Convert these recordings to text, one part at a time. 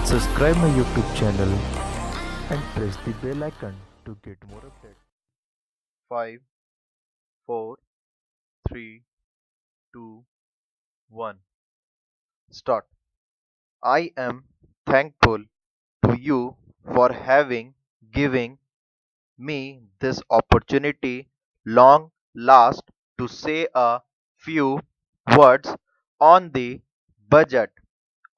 Please subscribe my YouTube channel and press the bell icon to get more updates. 5, 4, 3, 2, 1. Start. I am thankful to you for having giving me this opportunity long last to say a few words on the budget.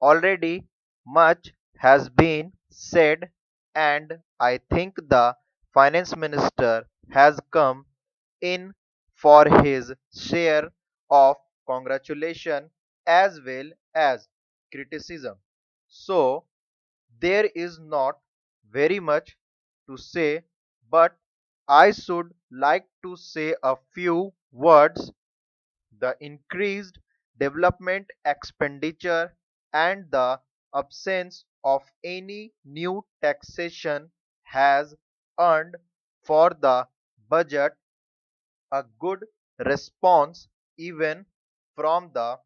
Already much has been said, and I think the finance minister has come in for his share of congratulation as well as criticism. So there is not very much to say, but I should like to say a few words. The increased development expenditure and the absence of any new taxation has earned for the budget a good response even from the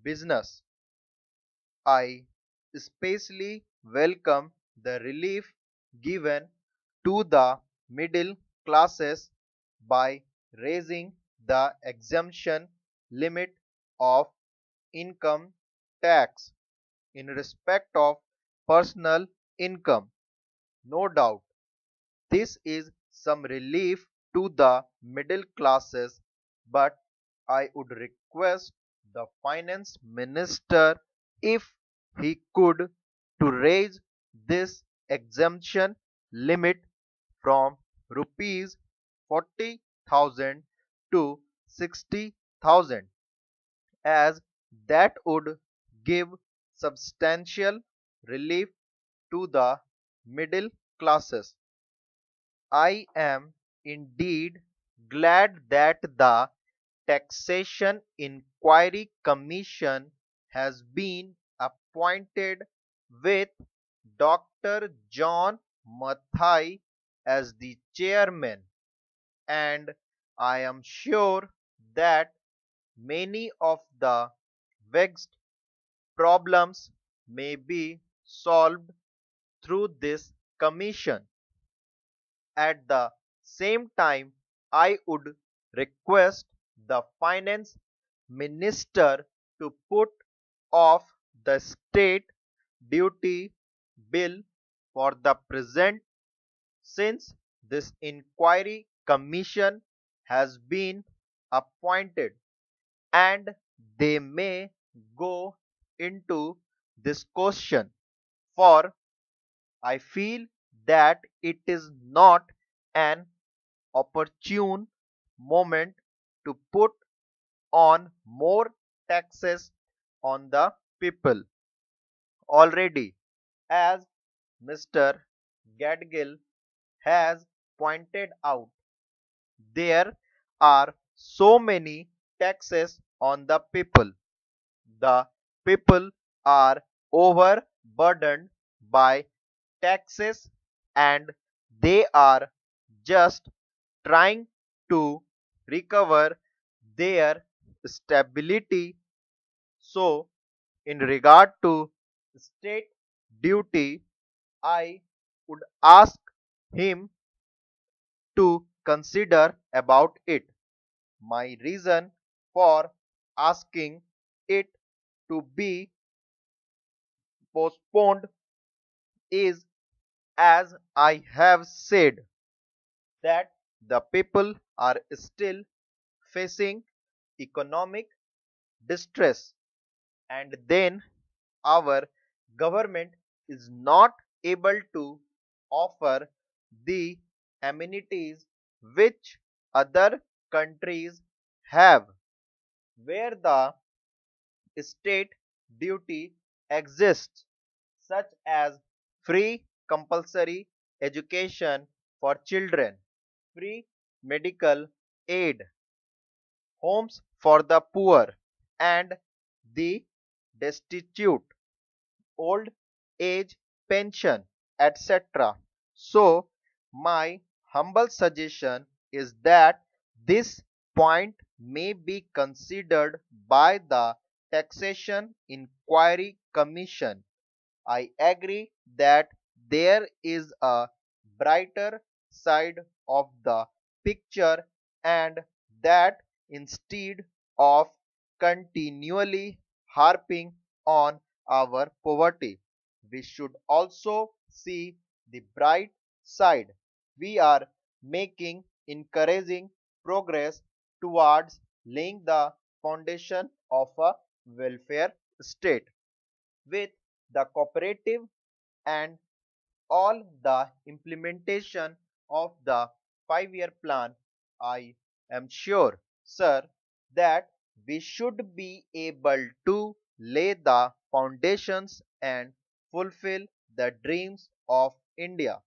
business. I especially welcome the relief given to the middle classes by raising the exemption limit of income tax in respect of personal income. No doubt, this is some relief to the middle classes, but I would request the finance minister if he could to raise this exemption limit from rupees 40,000 to 60,000, as that would give substantial relief to the middle classes. I am indeed glad that the Taxation Inquiry Commission has been appointed with Dr. John Mathai as the chairman, and I am sure that many of the vexed problems may be solved through this commission. At the same time, I would request the finance minister to put off the state duty bill for the present, since this inquiry commission has been appointed and they may go into this question, for I feel that it is not an opportune moment to put on more taxes on the people. Already, as Mr. Gadgil has pointed out, there are so many taxes on the people. The people are overburdened by taxes, and they are just trying to recover their stability. So, in regard to state duty, I would ask him to consider about it. My reason for asking it to be postponed is, as I have said, that the people are still facing economic distress, and then our government is not able to offer the amenities which other countries have, where the state duty exists, such as free compulsory education for children, free medical aid, homes for the poor and the destitute, old age pension, etc. So, my humble suggestion is that this point may be considered by the Taxation Inquiry Commission. I agree that there is a brighter side of the picture, and that instead of continually harping on our poverty, we should also see the bright side. We are making encouraging progress towards laying the foundation of a welfare state. With the cooperative and all the implementation of the 5-year plan, I am sure, sir, that we should be able to lay the foundations and fulfill the dreams of India.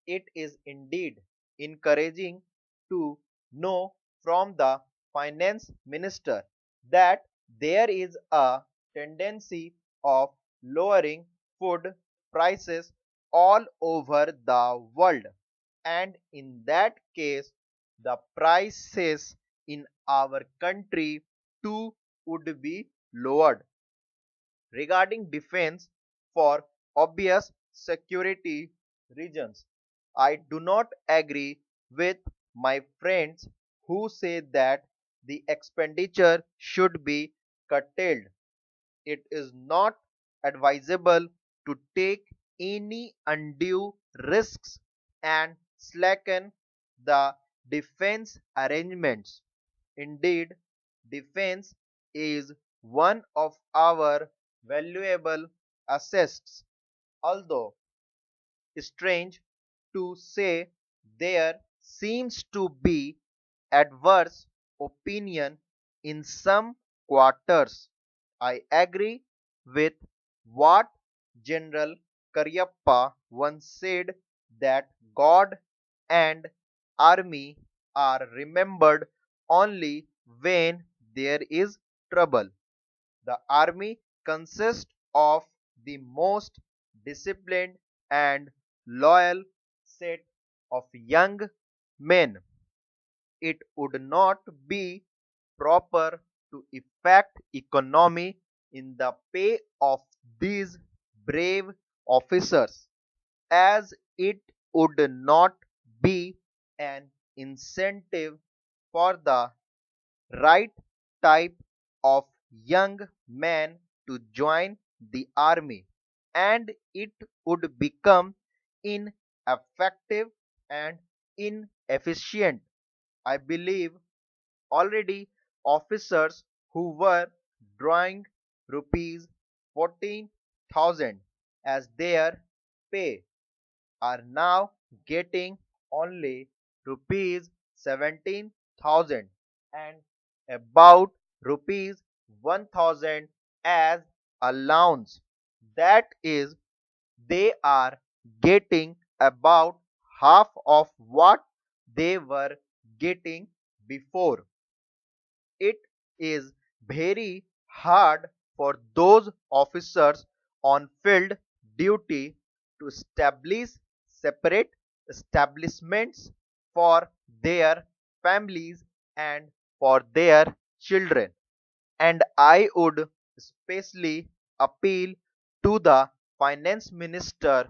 It is indeed encouraging to know from the finance minister that there is a tendency of lowering food prices all over the world, and in that case the prices in our country too would be lowered. Regarding defense, for obvious security reasons, I do not agree with my friends who say that the expenditure should be curtailed. It is not advisable to take any undue risks and slacken the defense arrangements. Indeed, defense is one of our valuable assets. Although strange to say, there seems to be adverse opinion in some quarters. I agree with what General Karyappa once said, that God and army are remembered only when there is trouble. The army consists of the most disciplined and loyal set of young men. It would not be proper to effect economy in the pay of these brave officers, as it would not be an incentive for the right type of young man to join the army, and it would become ineffective and inefficient. I believe already officers who were drawing rupees 14,000 as their pay are now getting only rupees 17,000 and about rupees 1,000 as allowance. That is, they are getting about half of what they were getting before. It is very hard for those officers on field duty to establish separate establishments for their families and for their children. And I would especially appeal to the finance minister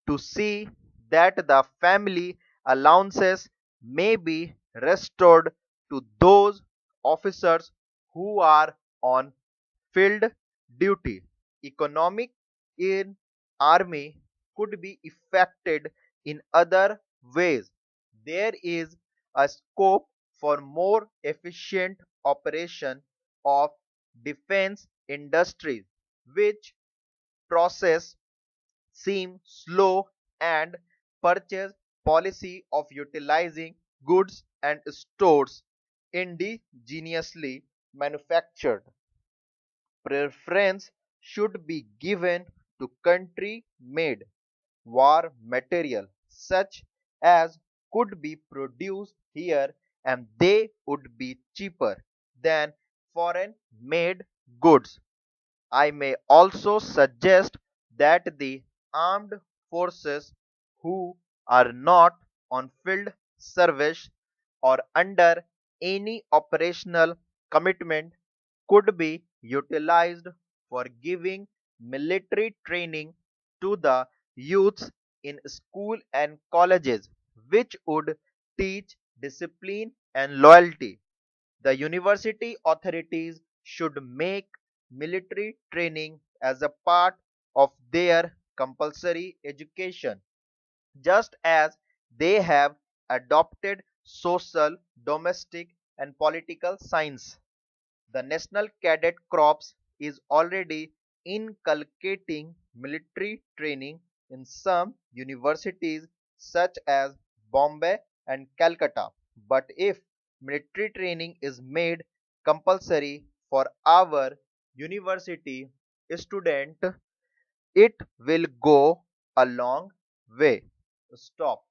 to see that the family allowances may be restored to those officers who are on field duty. Economic in army could be affected in other ways. There is a scope for more efficient operation of defense industries, which process seem slow, and purchase policy of utilizing goods and stores indigenously manufactured. Preference should be given to country made war material such as could be produced here, and they would be cheaper than foreign made goods. I may also suggest that the armed forces who are not on field service or under any operational commitment could be utilized for giving military training to the youths in school and colleges, which would teach discipline and loyalty. The university authorities should make military training as a part of their compulsory education, just as they have adopted social, domestic, and political science. The National Cadet Corps is already inculcating military training in some universities such as Bombay and Calcutta. But if military training is made compulsory for our university student, it will go a long way. Stop.